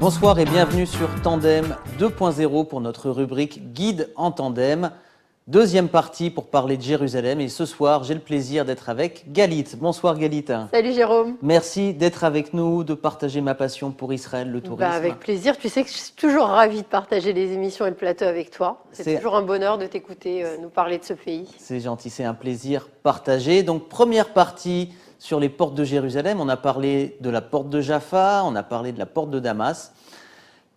Bonsoir et bienvenue sur Tandem 2.0 pour notre rubrique Guide en tandem. Deuxième partie pour parler de Jérusalem et ce soir j'ai le plaisir d'être avec Galit. Bonsoir Galit. Salut Jérôme. Merci d'être avec nous, de partager ma passion pour Israël, le tourisme. Avec plaisir, tu sais que je suis toujours ravie de partager les émissions et le plateau avec toi. C'est toujours un bonheur de t'écouter nous parler de ce pays. C'est gentil, c'est un plaisir partagé. Donc première partie sur les portes de Jérusalem, on a parlé de la porte de Jaffa, on a parlé de la porte de Damas,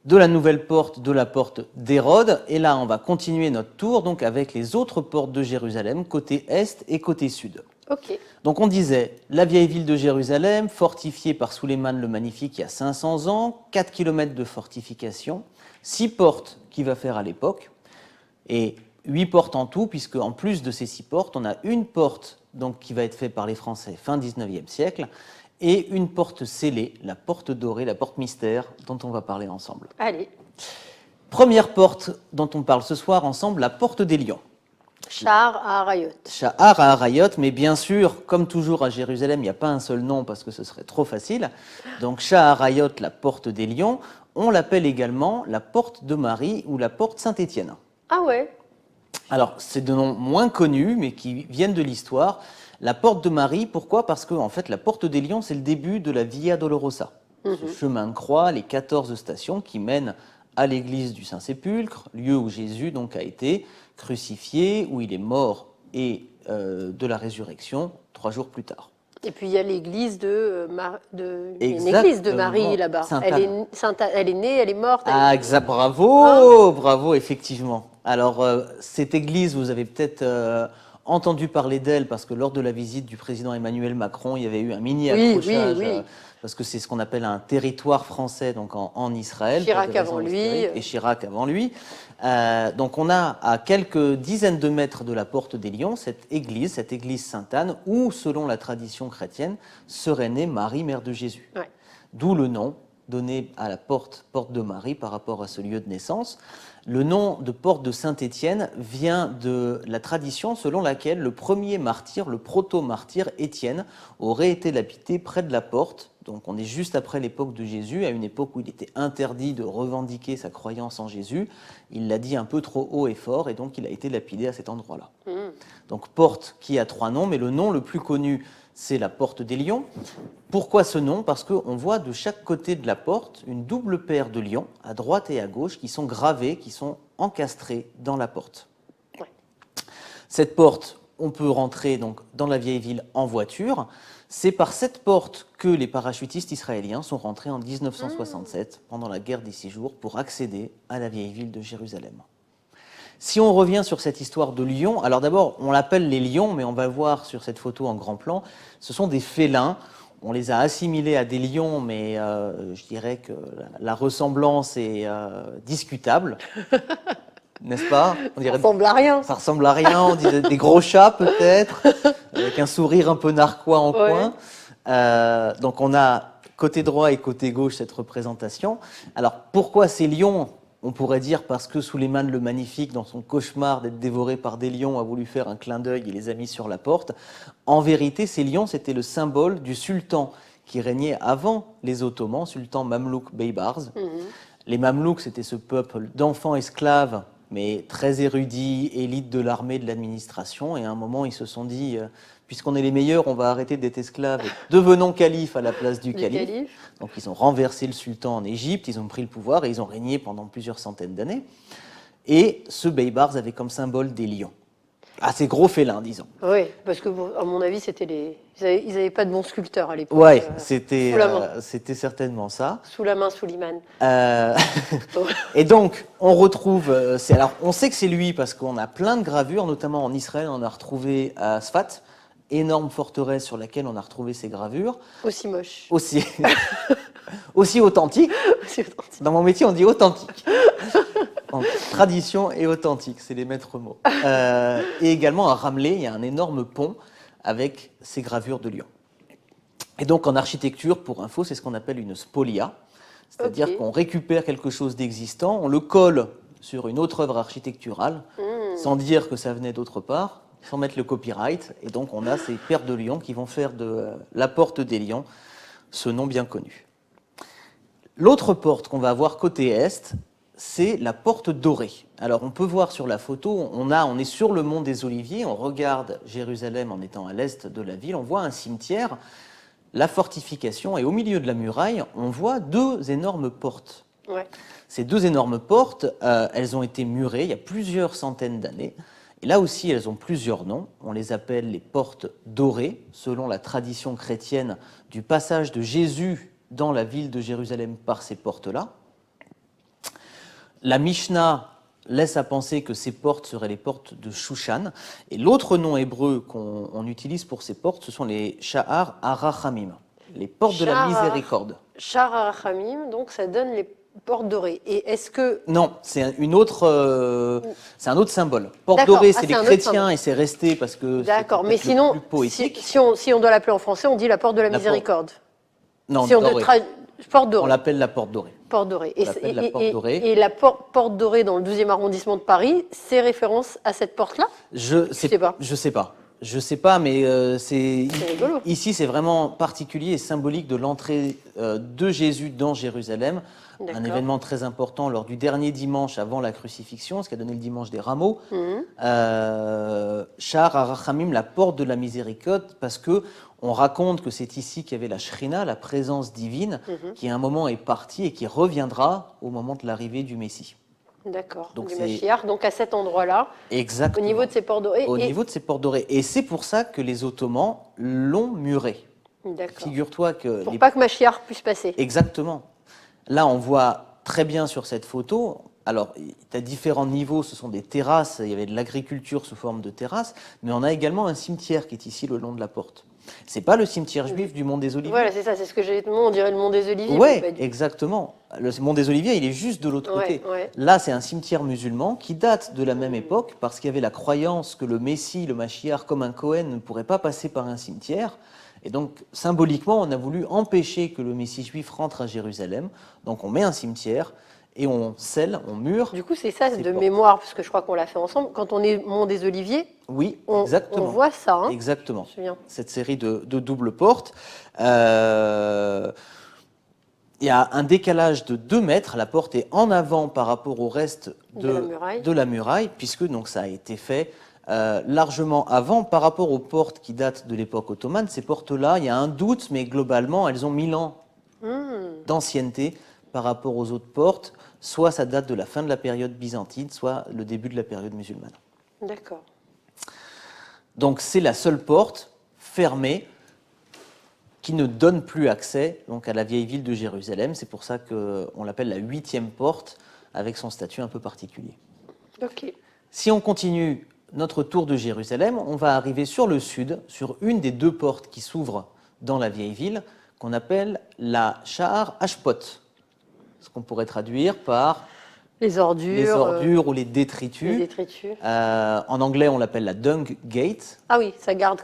de la nouvelle porte, de la porte d'Hérode. Et là, on va continuer notre tour donc avec les autres portes de Jérusalem, côté est et côté sud. Ok. Donc on disait, la vieille ville de Jérusalem, fortifiée par Souleymane le Magnifique il y a 500 ans, 4 km de fortification, 6 portes qu'il va faire à l'époque, et 8 portes en tout, puisque en plus de ces 6 portes, on a une porte donc, qui va être faite par les Français fin 19e siècle, et une porte scellée, la porte dorée, la porte mystère, dont on va parler ensemble. Allez. Première porte dont on parle ce soir ensemble, la porte des Lions. Sha'ar HaArayot. Sha'ar HaArayot, mais bien sûr, comme toujours à Jérusalem, il n'y a pas un seul nom parce que ce serait trop facile. Donc Sha'ar HaArayot, la porte des Lions, on l'appelle également la porte de Marie ou la porte Saint-Étienne. Ah ouais. Alors, c'est de noms moins connus, mais qui viennent de l'histoire. La porte de Marie, pourquoi ? Parce que en fait, la porte des Lions, c'est le début de la Via Dolorosa, ce chemin de croix, les 14 stations qui mènent à l'église du Saint-Sépulcre, lieu où Jésus donc a été crucifié, où il est mort et de la résurrection 3 jours plus tard. Et puis il y a l'église une église de Marie là-bas. Elle est née, elle est morte. Ah, exact, bravo, bravo, effectivement. Alors, cette église, vous avez peut-être entendu parler d'elle parce que lors de la visite du président Emmanuel Macron, il y avait eu un mini accrochage, parce que c'est ce qu'on appelle un territoire français donc en Israël. Chirac avant lui. Et Chirac avant lui. Donc on a à quelques dizaines de mètres de la porte des Lions cette église Sainte-Anne, où, selon la tradition chrétienne, serait née Marie, mère de Jésus. Ouais. D'où le nom donné à la porte de Marie par rapport à ce lieu de naissance. Le nom de porte de Saint-Étienne vient de la tradition selon laquelle le premier martyr, le proto-martyr Étienne, aurait été lapidé près de la porte. Donc on est juste après l'époque de Jésus, à une époque où il était interdit de revendiquer sa croyance en Jésus. Il l'a dit un peu trop haut et fort, et donc il a été lapidé à cet endroit-là. Donc porte qui a 3 noms, mais le nom le plus connu, c'est la porte des Lions. Pourquoi ce nom ? Parce qu'on voit de chaque côté de la porte une double paire de lions, à droite et à gauche, qui sont gravés, qui sont encastrés dans la porte. Ouais. Cette porte, on peut rentrer donc dans la vieille ville en voiture. C'est par cette porte que les parachutistes israéliens sont rentrés en 1967, pendant la guerre des 6 jours, pour accéder à la vieille ville de Jérusalem. Si on revient sur cette histoire de lions, alors d'abord, on l'appelle les lions, mais on va voir sur cette photo en grand plan, ce sont des félins. On les a assimilés à des lions, mais je dirais que la ressemblance est discutable, n'est-ce pas ? Ça ressemble à rien. Ça ressemble à rien, on dirait des gros chats peut-être, avec un sourire un peu narquois en coin. Donc on a côté droit et côté gauche cette représentation. Alors pourquoi ces lions ? On pourrait dire parce que Souleymane le Magnifique, dans son cauchemar d'être dévoré par des lions, a voulu faire un clin d'œil et les a mis sur la porte. En vérité, ces lions, c'était le symbole du sultan qui régnait avant les Ottomans, sultan Mamlouk Beybars. Les Mamelouks, c'était ce peuple d'enfants esclaves, mais très érudits, élite de l'armée, de l'administration. Et à un moment, ils se sont dit, puisqu'on est les meilleurs, on va arrêter d'être esclaves et devenons calife à la place du calife. Donc ils ont renversé le sultan en Égypte, ils ont pris le pouvoir et ils ont régné pendant plusieurs centaines d'années. Et ce Beybars avait comme symbole des lions. Assez gros félins, disons. Oui, parce que à mon avis, ils n'avaient pas de bons sculpteurs à l'époque. Oui, c'était certainement ça. Sous la main, Souleymane. Et donc, on retrouve... alors, on sait que c'est lui parce qu'on a plein de gravures, notamment en Israël, on a retrouvé à Sfat, énorme forteresse sur laquelle on a retrouvé ces gravures. Aussi moche. Aussi authentique. Aussi authentique. Dans mon métier, on dit authentique. Donc, tradition et authentique, c'est les maîtres mots. Et également à Ramleh, il y a un énorme pont avec ces gravures de lions. Et donc en architecture, pour info, c'est ce qu'on appelle une spolia, c'est-à-dire qu'on récupère quelque chose d'existant, on le colle sur une autre œuvre architecturale, sans dire que ça venait d'autre part, sans mettre le copyright. Et donc on a ces paires de lions qui vont faire de la porte des Lions ce nom bien connu. L'autre porte qu'on va avoir côté est, c'est la porte dorée. Alors on peut voir sur la photo, on est sur le mont des Oliviers, on regarde Jérusalem en étant à l'est de la ville, on voit un cimetière, la fortification, et au milieu de la muraille, on voit deux énormes portes. Ouais. Ces deux énormes portes, elles ont été murées il y a plusieurs centaines d'années. Et là aussi, elles ont plusieurs noms. On les appelle les portes dorées, selon la tradition chrétienne du passage de Jésus dans la ville de Jérusalem par ces portes-là. La Mishnah laisse à penser que ces portes seraient les portes de Shushan. Et l'autre nom hébreu qu'on utilise pour ces portes, ce sont les Sha'ar Arachamim, les portes de la miséricorde. Sha'ar Arachamim, donc ça donne les portes dorées. Et est-ce que... Non, c'est un autre symbole. Porte dorée, c'est les chrétiens et c'est resté parce que d'accord, mais sinon, plus poétique. Si on doit l'appeler en français, on dit la porte de la miséricorde. Non, si porte dorée. On l'appelle la porte dorée. Porte dorée. Et la porte dorée dans le 12e arrondissement de Paris, c'est référence à cette porte-là? Je sais pas. Je sais pas, mais c'est rigolo. Ici, c'est vraiment particulier et symbolique de l'entrée de Jésus dans Jérusalem. Un événement très important lors du dernier dimanche avant la crucifixion, ce qui a donné le dimanche des rameaux. Sha'ar Arachamim, la porte de la miséricorde, parce que on raconte que c'est ici qu'il y avait la Shrina, la présence divine, qui à un moment est partie et qui reviendra au moment de l'arrivée du Messie. D'accord, du Mashiach, donc à cet endroit-là, exactement. Au niveau de ces portes dorées. Niveau de ces portes dorées. Et c'est pour ça que les Ottomans l'ont muré. D'accord. Figure-toi que... Pour pas que Mashiach puisse passer. Exactement. Là, on voit très bien sur cette photo, alors tu as différents niveaux, ce sont des terrasses, il y avait de l'agriculture sous forme de terrasses, mais on a également un cimetière qui est ici le long de la porte. C'est pas le cimetière juif du Mont des Oliviers. Voilà, c'est ça, c'est ce que j'ai dit. On dirait le Mont des Oliviers. Oui, exactement. Le Mont des Oliviers, il est juste de l'autre côté. Ouais. Là, c'est un cimetière musulman qui date de la même époque parce qu'il y avait la croyance que le Messie, le Mashiach, comme un Cohen, ne pourrait pas passer par un cimetière. Et donc, symboliquement, on a voulu empêcher que le Messie juif rentre à Jérusalem. Donc, on met un cimetière et on scelle, on mure. Du coup, c'est ça de mémoire, parce que je crois qu'on l'a fait ensemble. Quand on est Mont des Oliviers, oui, on voit ça. Hein. Exactement. Cette série de doubles portes. Il y a un décalage de 2 mètres. La porte est en avant par rapport au reste de la muraille, puisque donc, ça a été fait largement avant par rapport aux portes qui datent de l'époque ottomane. Ces portes-là, il y a un doute, mais globalement, elles ont 1000 ans d'ancienneté par rapport aux autres portes. Soit ça date de la fin de la période byzantine, soit le début de la période musulmane. D'accord. Donc c'est la seule porte fermée qui ne donne plus accès donc, à la vieille ville de Jérusalem. C'est pour ça qu'on l'appelle la 8e porte, avec son statut un peu particulier. Ok. Si on continue notre tour de Jérusalem, on va arriver sur le sud, sur une des 2 portes qui s'ouvrent dans la vieille ville, qu'on appelle la Sha'ar Hashpot, ce qu'on pourrait traduire par les ordures ou les détritus. En anglais, on l'appelle la Dung Gate. Ah oui,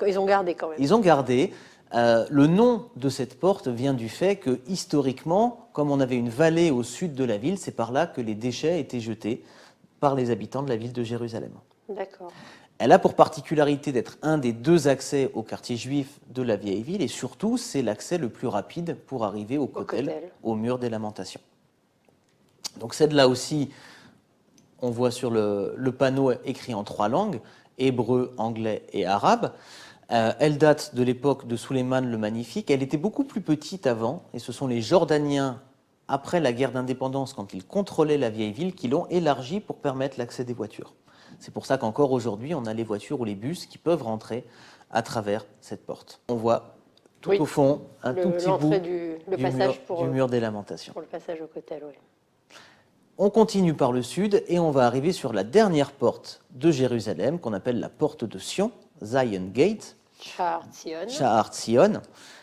ils ont gardé quand même. Ils ont gardé. Le nom de cette porte vient du fait que, historiquement, comme on avait une vallée au sud de la ville, c'est par là que les déchets étaient jetés par les habitants de la ville de Jérusalem. D'accord. Elle a pour particularité d'être un des 2 accès au quartier juif de la vieille ville, et surtout, c'est l'accès le plus rapide pour arriver au Kotel, au mur des Lamentations. Donc celle-là aussi, on voit sur le panneau écrit en 3 langues, hébreu, anglais et arabe. Elle date de l'époque de Suleiman le Magnifique. Elle était beaucoup plus petite avant, et ce sont les Jordaniens, après la guerre d'indépendance, quand ils contrôlaient la vieille ville, qui l'ont élargie pour permettre l'accès des voitures. C'est pour ça qu'encore aujourd'hui, on a les voitures ou les bus qui peuvent rentrer à travers cette porte. On voit tout au fond un tout petit bout du mur des Lamentations. Pour le passage au Kotel, oui. On continue par le sud et on va arriver sur la dernière porte de Jérusalem, qu'on appelle la porte de Sion, Zion Gate. Sha'ar Tzion.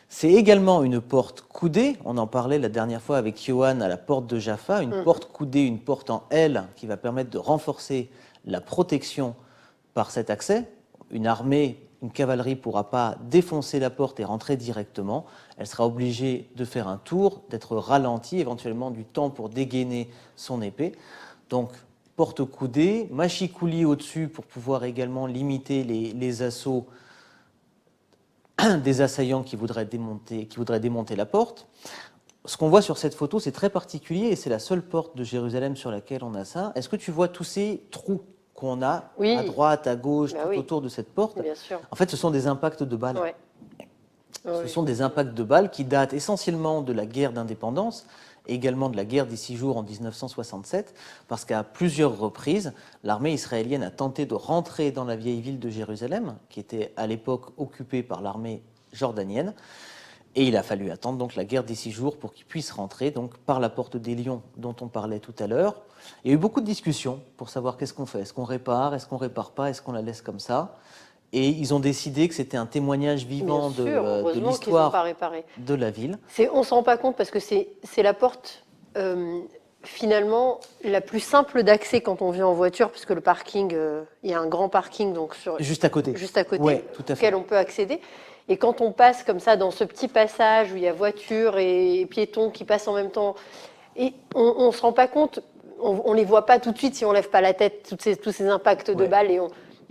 C'est également une porte coudée. On en parlait la dernière fois avec Yohan à la porte de Jaffa. Une porte coudée, une porte en L qui va permettre de renforcer la protection par cet accès. Une armée, une cavalerie ne pourra pas défoncer la porte et rentrer directement. Elle sera obligée de faire un tour, d'être ralentie, éventuellement du temps pour dégainer son épée. Donc, porte coudée, machikouli au-dessus pour pouvoir également limiter les assauts des assaillants qui voudraient démonter la porte. ce qu'on voit sur cette photo, c'est très particulier et c'est la seule porte de Jérusalem sur laquelle on a ça. Est-ce que tu vois tous ces trous qu'on a à droite, à gauche, tout autour de cette porte? Bien sûr. En fait, ce sont des impacts de balles. Ouais. Ce sont des impacts de balles qui datent essentiellement de la guerre d'indépendance et également de la guerre des 6 jours en 1967, parce qu'à plusieurs reprises, l'armée israélienne a tenté de rentrer dans la vieille ville de Jérusalem, qui était à l'époque occupée par l'armée jordanienne, et il a fallu attendre donc la guerre des 6 jours pour qu'ils puissent rentrer donc par la porte des Lions dont on parlait tout à l'heure. Il y a eu beaucoup de discussions pour savoir qu'est-ce qu'on fait. Est-ce qu'on répare? Est-ce qu'on répare pas? Est-ce qu'on la laisse comme ça? Et ils ont décidé que c'était un témoignage vivant de l'histoire de la ville. On ne s'en rend pas compte parce que c'est la porte finalement la plus simple d'accès quand on vient en voiture, puisque le parking, il y a un grand parking donc juste à côté, ouais, auquel on peut accéder. Et quand on passe comme ça dans ce petit passage où il y a voitures et piétons qui passent en même temps, et on ne se rend pas compte, on ne les voit pas tout de suite si on ne lève pas la tête, tous ces impacts de balles, et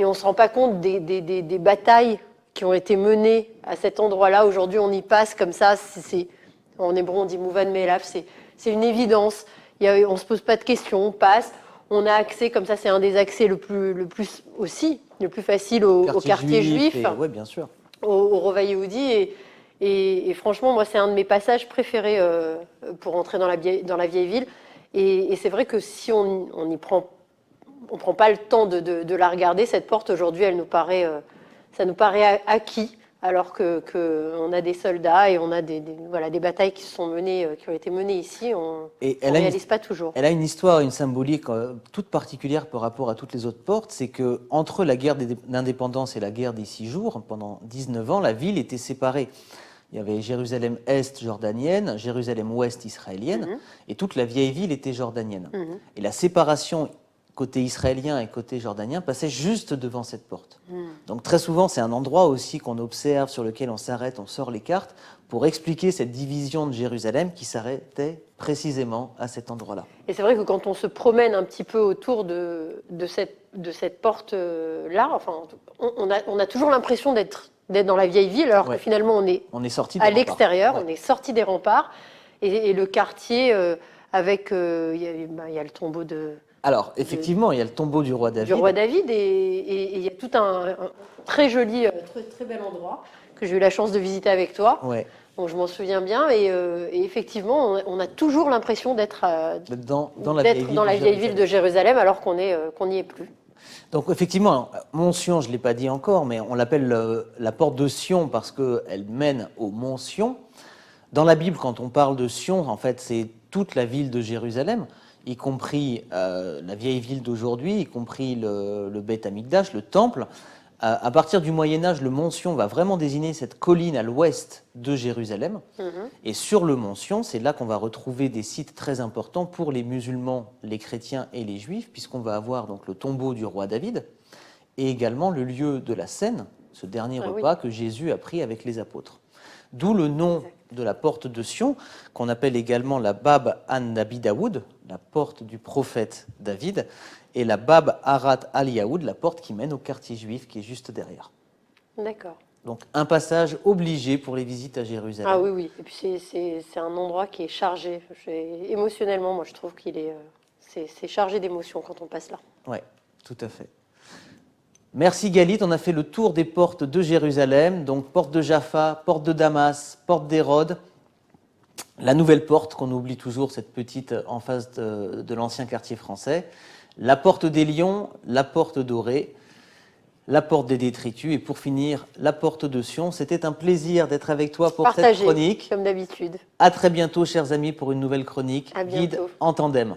on ne se rend pas compte des batailles qui ont été menées à cet endroit-là. Aujourd'hui, on y passe comme ça. En hébreu, on dit Mouvan Me'elav. C'est une évidence. On ne se pose pas de questions. On passe. On a accès, comme ça, c'est un des accès le plus facile au quartier juif. Oui, bien sûr. Au Rova Yehudi. Et franchement, moi, c'est un de mes passages préférés pour entrer dans la vieille ville. Et c'est vrai que si on n'y prend pas le temps de la regarder, cette porte, aujourd'hui, ça nous paraît acquis, alors qu'on a des soldats et on a des batailles qui sont menées, qui ont été menées ici. On ne réalise pas toujours. Elle a une histoire, une symbolique toute particulière par rapport à toutes les autres portes. C'est qu'entre la guerre d'indépendance et la guerre des 6 jours, pendant 19 ans, la ville était séparée. Il y avait Jérusalem-Est jordanienne, Jérusalem-Ouest israélienne, et toute la vieille ville était jordanienne. Et la séparation côté israélien et côté jordanien passait juste devant cette porte. Donc très souvent, c'est un endroit aussi qu'on observe, sur lequel on s'arrête, on sort les cartes, pour expliquer cette division de Jérusalem qui s'arrêtait précisément à cet endroit-là. Et c'est vrai que quand on se promène un petit peu autour de cette porte-là, enfin, on a toujours l'impression d'être dans la vieille ville, alors que finalement on est sorti à l'extérieur, on est sorti des remparts, et le quartier avec, il y a le tombeau de... Alors, effectivement, il y a le tombeau du roi David. Et il y a tout un très joli, très bel endroit que j'ai eu la chance de visiter avec toi. Ouais. Donc je m'en souviens bien. Et effectivement, on a toujours l'impression d'être dans la vieille ville de Jérusalem, alors qu'on n'y est plus. Donc effectivement, Mont Sion, je ne l'ai pas dit encore, mais on l'appelle la porte de Sion parce qu'elle mène au Mont Sion. Dans la Bible, quand on parle de Sion, en fait, c'est toute la ville de Jérusalem, y compris la vieille ville d'aujourd'hui, y compris le Beth Amikdash, le temple. À partir du Moyen-Âge, le Mont Sion va vraiment désigner cette colline à l'ouest de Jérusalem. Et sur le Mont Sion, c'est là qu'on va retrouver des sites très importants pour les musulmans, les chrétiens et les juifs, puisqu'on va avoir donc le tombeau du roi David et également le lieu de la Cène, ce dernier repas que Jésus a pris avec les apôtres. D'où le nom de la porte de Sion, qu'on appelle également la Bab an-Nabi Daoud, la porte du prophète David, et la Bab Harat al-Yaoud, la porte qui mène au quartier juif qui est juste derrière. D'accord. Donc un passage obligé pour les visites à Jérusalem. Ah oui. Et puis c'est un endroit qui est chargé. Émotionnellement, moi je trouve c'est chargé d'émotions quand on passe là. Oui, tout à fait. Merci Galit, on a fait le tour des portes de Jérusalem, donc porte de Jaffa, porte de Damas, porte d'Hérode, la nouvelle porte qu'on oublie toujours, cette petite en face de l'ancien quartier français, la porte des Lions, la porte dorée, la porte des détritus et pour finir, la porte de Sion. C'était un plaisir d'être avec toi pour cette chronique. Comme d'habitude. À très bientôt chers amis pour une nouvelle chronique Guide en tandem.